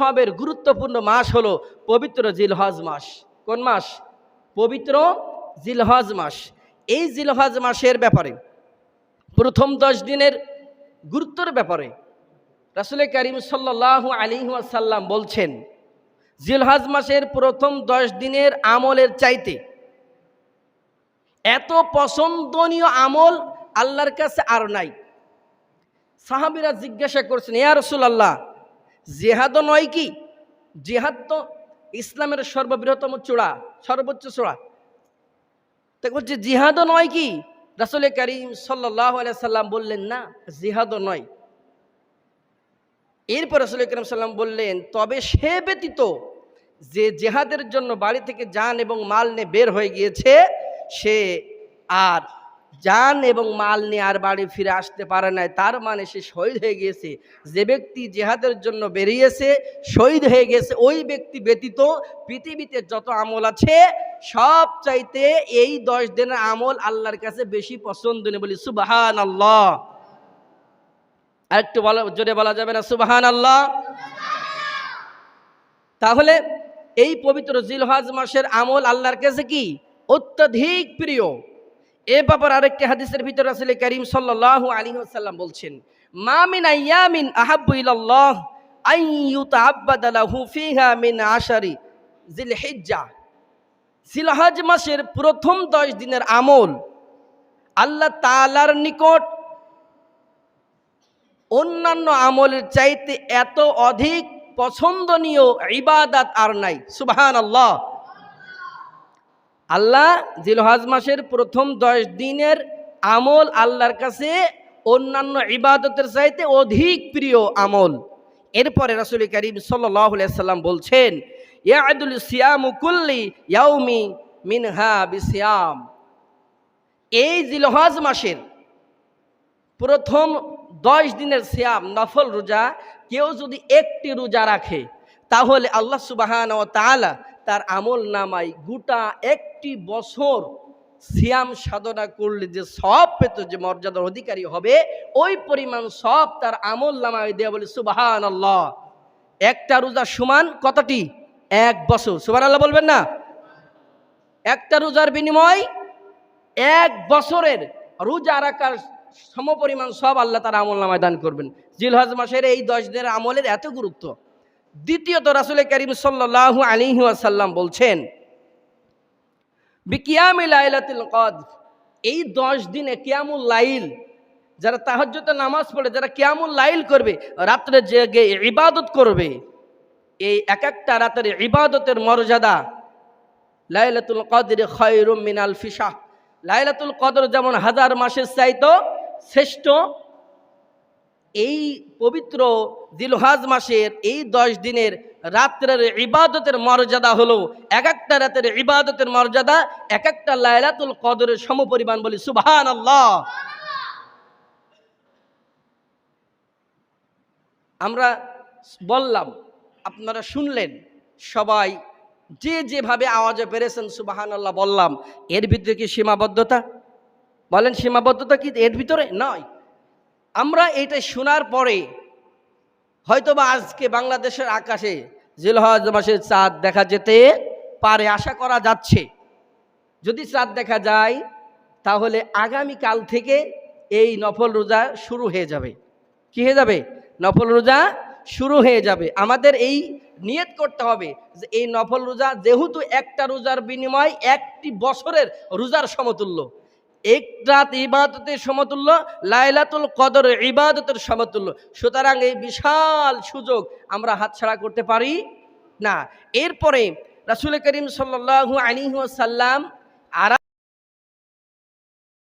সবের গুরুত্বপূর্ণ মাস হলো পবিত্র জিলহজ মাস। কোন মাস? পবিত্র জিলহজ মাস। এই জিলহজ মাসের ব্যাপারে প্রথম 10 দিনের গুরুত্বের ব্যাপারে রাসূল করিম সাল্লাল্লাহু আলাইহি ওয়াসাল্লাম বলছেন, জিলহজ মাসের প্রথম 10 দিনের আমলের চাইতে এত পছন্দনীয় আমল আল্লাহর কাছে আর নাই। সাহাবীরা জিজ্ঞাসা করছেন, ইয়া রাসূলুল্লাহ, জিহাদও নয় কি? জিহাদ তো ইসলামের সর্ববৃহত্তম চূড়া, সর্বোচ্চ চূড়া। তা বলছে জিহাদও নয় কি? রাসূল করিম সাল্লাল্লাহু আলাইহি সাল্লাম বললেন, না, জিহাদও নয়। এরপর রাসূল করিম সাল্লাম বললেন, তবে সে ব্যতীত যে জিহাদের জন্য বাড়ি থেকে জান এবং মাল নিয়ে বের হয়ে গিয়েছে, সে আর জান এবং মাল নিয়ে আর বাড়ি ফিরে আসতে পারে নাই, তার মানে সে শহীদ হয়ে গিয়েছে। যে ব্যক্তি জিহাদের জন্য বেরিয়েছে, শহীদ হয়ে গেছে, ওই ব্যক্তি ব্যতীত পৃথিবীতে যত আমল আছে সব চাইতে এই 10 দিনের আমল আল্লাহর কাছে বেশি পছন্দনীয়। বলি সুবহানাল্লাহ। আর একটু জোরে বলা যাবে না সুবহানাল্লাহ? তাহলে এই পবিত্র জিলহজ মাসের আমল আল্লাহর কাছে কি অত্যধিক প্রিয়। এ ব্যাপারে আরেকটি হাদিসের ভিতরে রাসূল করিম সাল্লাল্লাহু আলাইহি ওয়াসাল্লাম বলছেন, মা মিন আইয়ামিন আহাব্বু ইলাল্লাহ আন ইউতাআব্বাদা লাহু ফিহা মিন আশারি জিলহিজ্জা। জিলহজ মাসের প্রথম 10 দিনের আমল আল্লাহ তাআলার নিকট অন্যান্য আমলের চাইতে এত অধিক পছন্দনীয় ইবাদত আর নাই। সুবহানাল্লাহ। আল্লাহ জিলহজ মাসের প্রথম 10 দিনের আমল আল্লাহর কাছে অন্যান্য ইবাদতের চাইতে অধিক প্রিয় আমল। এরপরে রাসূল করিম সাল্লাল্লাহু আলাইহি সাল্লাম বলছেন, ইয়াদুল সিয়ামু কুল্লি ইয়াউমি মিনহা বিসিয়াম। এই জিলহজ মাসের প্রথম 10 দিনের সিয়াম, নফল রোজা, কেউ যদি একটি রোজা রাখে তাহলে আল্লাহ সুবহানাহু ওয়া তাআলা তার আমল নামায় গোটা একটি বছর সিয়াম সাধনা করলে যে সব পেত, যে মর্যাদার অধিকারী হবে, ওই পরিমাণ সব তার আমল নামায় দেয়া। বলে সুবহানাল্লাহ। একটা রোজা সমান কতটি? 1 বছর। সুবহানাল্লাহ বলবেন না? একটা রোজার বিনিময় 1 বছরের রোজা রাখার সমপরিমাণ সব আল্লাহ তার আমল নামায় দান করবেন। জিলহজ মাসের এই 10 দিনের আমলের এত গুরুত্ব। দ্বিতীয়ত রাসূল করিম সাল্লাল্লাহু আলাইহি ওয়াসাল্লাম বলছেন, বিকিয়ামি লাইলাতুল কদর। এই 10 দিনে কিয়ামুল লাইল, যারা তাহাজ্জুদের নামাজ পড়ে, যারা কিয়ামুল লাইল করবে, রাত্রে জেগে ইবাদত করবে, এই এক একটা রাতের ইবাদতের মর্যাদা লাইলাতুল কদর খায়রুম মিন আলফি শাহর। লাইলাতুল কদর যেমন 1000 মাসের চাইতে শ্রেষ্ঠ, এই পবিত্র জিলহজ মাসের এই 10 দিনের রাত্রের ইবাদতের মর্যাদা হলো এক একটা রাতের ইবাদতের মর্যাদা এক একটা লাইলাতুল কদরের সমপরিমাণ। বলি সুবহানাল্লাহ। আমরা বললাম, আপনারা শুনলেন, সবাই যে যেভাবে আওয়াজে পেরেছেন সুবহানাল্লাহ বললাম। এর ভিতরে কি সীমাবদ্ধতা? বলেন, সীমাবদ্ধতা কি এর ভিতরে? নয়। আমরা এটা শোনার পরে হয়তোবা আজকে বাংলাদেশের আকাশে জিলহজ মাসের চাঁদ দেখা যেতে পারে, আশা করা যাচ্ছে। যদি চাঁদ দেখা যায় তাহলে আগামীকাল থেকে এই নফল রোজা শুরু হয়ে যাবে। কি হয়ে যাবে? নফল রোজা শুরু হয়ে যাবে। আমাদের এই নিয়ত করতে হবে যে এই নফল রোজা যেহেতু একটা রোজার বিনিময় একটি বছরের রোজার সমতুল্য, এক রাত ইবাদতের সমতুল্য, লাইলাতুল কদর ইবাদতের সমতুল্য। সুতরাং এই বিশাল সুযোগ আমরা হাতছাড়া করতে পারি না। এরপরে রাসূল করিম সাল্লাল্লাহু আলাইহি ওয়াসাল্লাম